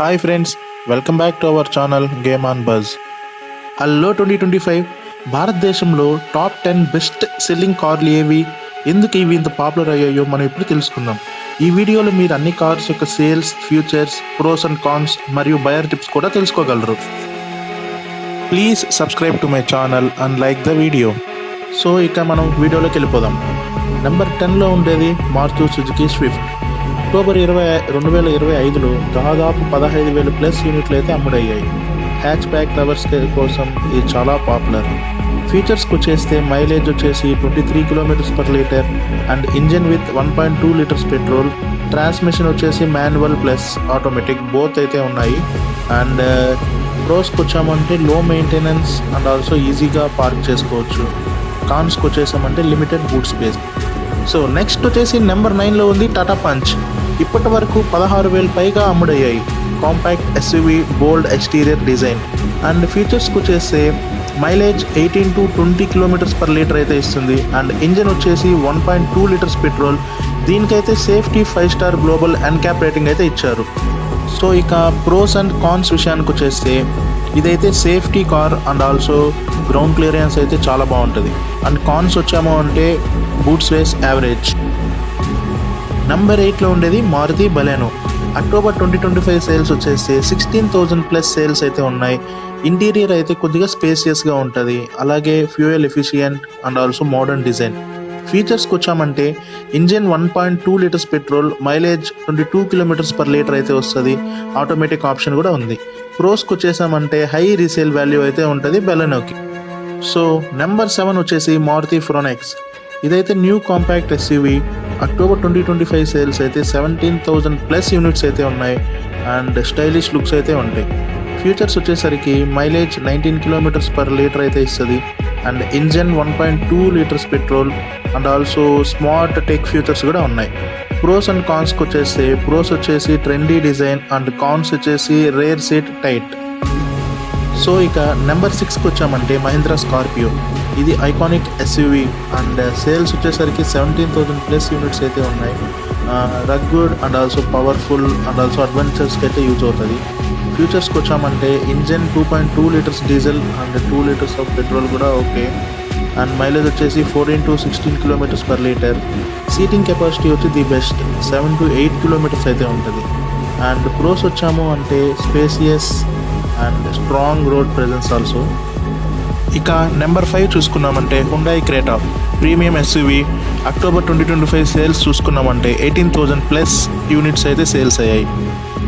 Hi friends, welcome back to our channel game on buzz. Hello 2025 భారతదేశంలో top 10 best selling కార్లు ఏవి, ఎందుకు ఇవి ఇంత పాపులర్ అయ్యాయో మనం ఇప్పుడు తెలుసుకుందాం. ఈ వీడియోలో మీరు అన్ని కార్స్ యొక్క sales, futures, pros and cons మరియు బయర్ టిప్స్ కూడా తెలుసుకోగలరు. Please subscribe to my channel and like the video. So ఇక మనం వీడియోలోకి వెళ్ళిపోదాం. నెంబర్ 10లో ఉండేది మారుతి సుజుకి స్విఫ్ట్. అక్టోబర్ 2025లో దాదాపు 15,000 ప్లస్ యూనిట్లు అయితే అమ్ముడయ్యాయి. హ్యాచ్ బ్యాక్ లవర్స్ కోసం ఇది చాలా పాపులర్. ఫీచర్స్కి వచ్చేస్తే మైలేజ్ వచ్చేసి 23 km/లీటర్ and engine with 1.2 litres petrol. Transmission వచ్చేసి మాన్యువల్ ప్లస్ ఆటోమేటిక్ బోత్ అయితే ఉన్నాయి. అండ్ ప్రోస్కి వచ్చామంటే లో మెయింటెనెన్స్ అండ్ ఆల్సో ఈజీగా పార్క్ చేసుకోవచ్చు. కాన్స్కి వచ్చేసామంటే limited boot space. So next వచ్చేసి నెంబర్ 9లో ఉంది టాటా పంచ్. ఇప్పటి వరకు 16,000 పైగా అమ్ముడయ్యాయి. Compact SUV, bold exterior design. And ఫీచర్స్కి వచ్చేస్తే మైలేజ్ 18 to 20 km/లీటర్ అయితే ఇస్తుంది. అండ్ ఇంజిన్ వచ్చేసి 1.2 లీటర్స్ పెట్రోల్. దీనికైతే safety 5 star global NCAP rating అయితే ఇచ్చారు. సో ఇక ప్రోస్ అండ్ కాన్స్ విషయానికి వచ్చేస్తే ఇదైతే safety car and also ground clearance అయితే చాలా బాగుంటుంది. అండ్ కాన్స్ వచ్చాము అంటే బూట్ స్పేస్ యావరేజ్. నెంబర్ 8లో ఉండేది మారుతి బలెనో. అక్టోబర్ 2025 సేల్స్ వచ్చేస్తే 16,000 ప్లస్ సేల్స్ అయితే ఉన్నాయి. ఇంటీరియర్ అయితే కొద్దిగా స్పేసియస్గా ఉంటుంది, అలాగే fuel efficient and also modern design. ఫీచర్స్కి వచ్చామంటే ఇంజిన్ 1.2 లీటర్స్ పెట్రోల్, మైలేజ్ 22 km/లీటర్ అయితే వస్తుంది. ఆటోమేటిక్ ఆప్షన్ కూడా ఉంది. ప్రోస్కి వచ్చేసామంటే హై రీసేల్ వాల్యూ అయితే ఉంటుంది బెలెనోకి. సో నెంబర్ 7 వచ్చేసి మారుతి ఫ్రోనెక్స్. ఇదైతే new compact SUV. October 2025 sales అయితే 17,000 ప్లస్ యూనిట్స్ అయితే ఉన్నాయి. అండ్ స్టైలిష్ లుక్స్ అయితే ఉంటాయి. ఫీచర్స్ వచ్చేసరికి మైలేజ్ 19 km/లీటర్ అయితే ఇస్తుంది. And engine 1.2 litres petrol and also smart tech features కూడా ఉన్నాయి. ప్రోస్ అండ్ కాన్స్కి వచ్చేస్తే ప్రోస్ వచ్చేసి ట్రెండీ డిజైన్ అండ్ కాన్స్ వచ్చేసి రేర్ సీట్ టైట్. సో ఇక నెంబర్ 6కి వచ్చామంటే మహీంద్రా స్కార్పియో. ఇది ఐకానిక్ ఎస్యూవీ అండ్ సేల్స్ వచ్చేసరికి 17,000 ప్లస్ యూనిట్స్ అయితే ఉన్నాయి. Rugged and also powerful and also అడ్వెంచర్స్కి అయితే యూజ్ అవుతుంది. ఫ్యూచర్స్కి వచ్చామంటే engine 2.2 litres diesel and 2 litres of petrol కూడా ఓకే. అండ్ మైలేజ్ వచ్చేసి 14 to 16 km/లీటర్. సీటింగ్ కెపాసిటీ వచ్చి ది బెస్ట్ 7 to 8 kilometers అయితే ఉంటుంది. అండ్ ప్రోస్ వచ్చాము అంటే spacious and strong road presence also. ఇక నెంబర్ 5 చూసుకున్నామంటే Hyundai Creta premium SUV. October 2025 sales చూసుకున్నామంటే 18,000 ప్లస్ యూనిట్స్ అయితే సేల్స్ అయ్యాయి.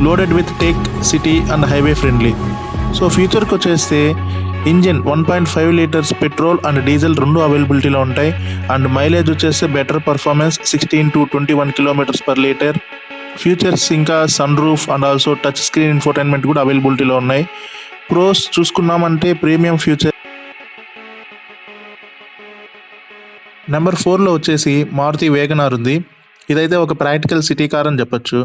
Loaded with tech, city and highway friendly. So ఫ్యూచర్కి వచ్చేస్తే engine 1.5 litres petrol and diesel రెండు అవైలబిలిటీలో ఉంటాయి. అండ్ మైలేజ్ వచ్చేస్తే బెటర్ పర్ఫార్మెన్స్ 16 to 21 km/లీటర్. ఫీచర్స్ ఇంకా sunroof and also touch screen infotainment కూడా అవైలబిలిటీలో ఉన్నాయి. Pros చూసుకున్నామంటే premium future. నెంబర్ 4లో వచ్చేసి మారుతి వేగనార్ ఉంది. ఇదైతే ఒక ప్రాక్టికల్ సిటీ కార్ అని చెప్పొచ్చు.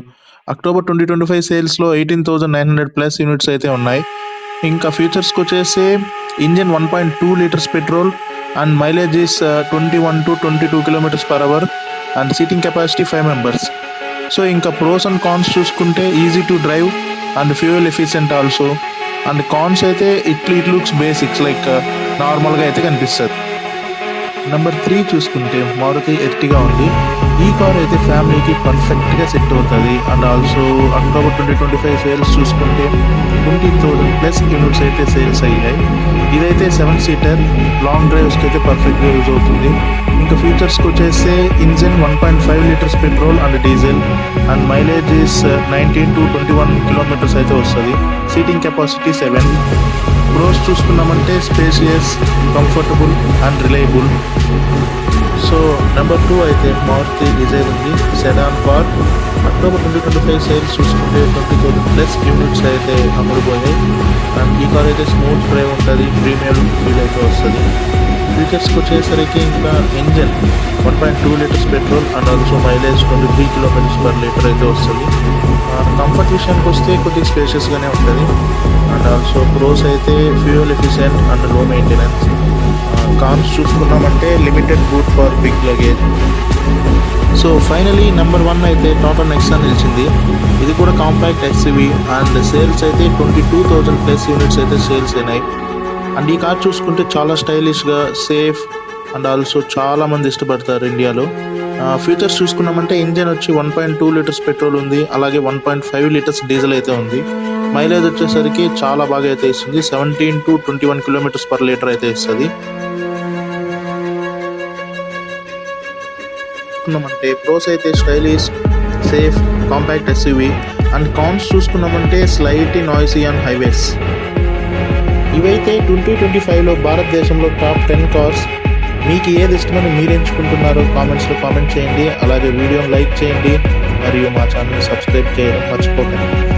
అక్టోబర్ 2025 సేల్స్లో 18,900 ప్లస్ యూనిట్స్ అయితే ఉన్నాయి. ఇంకా ఫీచర్స్కి వచ్చేసి engine 1.2 litres petrol and mileage is 21 to 22 km/h and seating capacity 5 members. So ఇంకా ప్రోస్ అండ్ కాన్స్ చూసుకుంటే easy to drive and fuel efficient also. And cons అయితే ఇట్ లుక్స్ బేసిక్స్ లైక్ నార్మల్గా అయితే కనిపిస్తుంది. నెంబర్ 3 చూసుకుంటే మారుతి ఎర్టిగా ఉంది. ఈ car అయితే ఫ్యామిలీకి పర్ఫెక్ట్గా సెట్ అవుతుంది. అండ్ ఆల్సో అక్టోబర్ 2025 సేల్స్ చూసుకుంటే 20,000 ప్లస్ యూనిట్స్ అయితే సేల్స్ అయ్యాయి. ఇదైతే 7 సీటర్ లాంగ్ డ్రైవ్స్కి అయితే పర్ఫెక్ట్గా యూజ్ అవుతుంది. ఇంకా ఫీచర్స్కి వచ్చేస్తే engine 1.5 litres petrol and diesel and mileage is 19 to 21 kilometers అయితే వస్తుంది. Seating capacity 7. ప్రోస్ చూసుకున్నామంటే spacious, comfortable and reliable. So number 2 అయితే మారుతి డిజైర్ ఉంది, సెడాన్ కార్. అక్టోబర్ 2025 సేల్స్ చూసుకుంటే 20,000 ప్లస్ యూనిట్స్ అయితే అమ్ముడుపోయాయి. అండ్ ఈ కార్ అయితే స్మూత్ డ్రైవ్ ఉంటుంది, ప్రీమియం ఫీల్ అయితే వస్తుంది. ఫీచర్స్కి వచ్చేసరికి ఇంకా engine 1.2 litres petrol and also mileage 23 km/లీటర్ అయితే వస్తుంది. కంఫర్ట్ విషయానికి వస్తే కొద్దిగా స్పేషియస్గానే ఉంటుంది. అండ్ ఆల్సో ప్రోస్ అయితే fuel efficient and low maintenance. Cons చూసుకున్నామంటే limited boot for big luggage. So finally number 1 అయితే టాటా నెక్సాన్ నిలిచింది. ఇది కూడా కాంపాక్ట్ ఎస్యూవీ అండ్ సేల్స్ అయితే 22,000 ప్లస్ యూనిట్స్ అయితే సేల్స్ అయినాయి. అండ్ ఈ కార్ చూసుకుంటే చాలా స్టైలిష్గా, సేఫ్ అండ్ ఆల్సో చాలా మంది ఇష్టపడతారు ఇండియాలో. ఫీచర్స్ చూసుకున్నామంటే ఇంజన్ వచ్చి 1.2 లీటర్స్ పెట్రోల్ ఉంది, అలాగే 1.5 లీటర్స్ డీజిల్ అయితే ఉంది. మైలేజ్ వచ్చేసరికి చాలా బాగా అయితే ఇస్తుంది, 17 to 21 కిలోమీటర్స్ పర్ లీటర్ అయితే ఇస్తుంది. చూసుకున్నామంటే ప్రోస్ అయితే stylish, safe, compact SUV. And cons చూసుకున్నామంటే స్లైట్లీ నాయిసీ ఆన్ హైవేస్. ఇవైతే 2025లో భారతదేశంలో టాప్ 10 కార్స్. మీకు ఏది ఇష్టమని మీరు ఎంచుకుంటున్నారో కామెంట్స్లో కామెంట్ చేయండి. అలాగే వీడియోని లైక్ చేయండి మరియు మా ఛానల్ని సబ్స్క్రైబ్ చేయడం మర్చిపోకండి.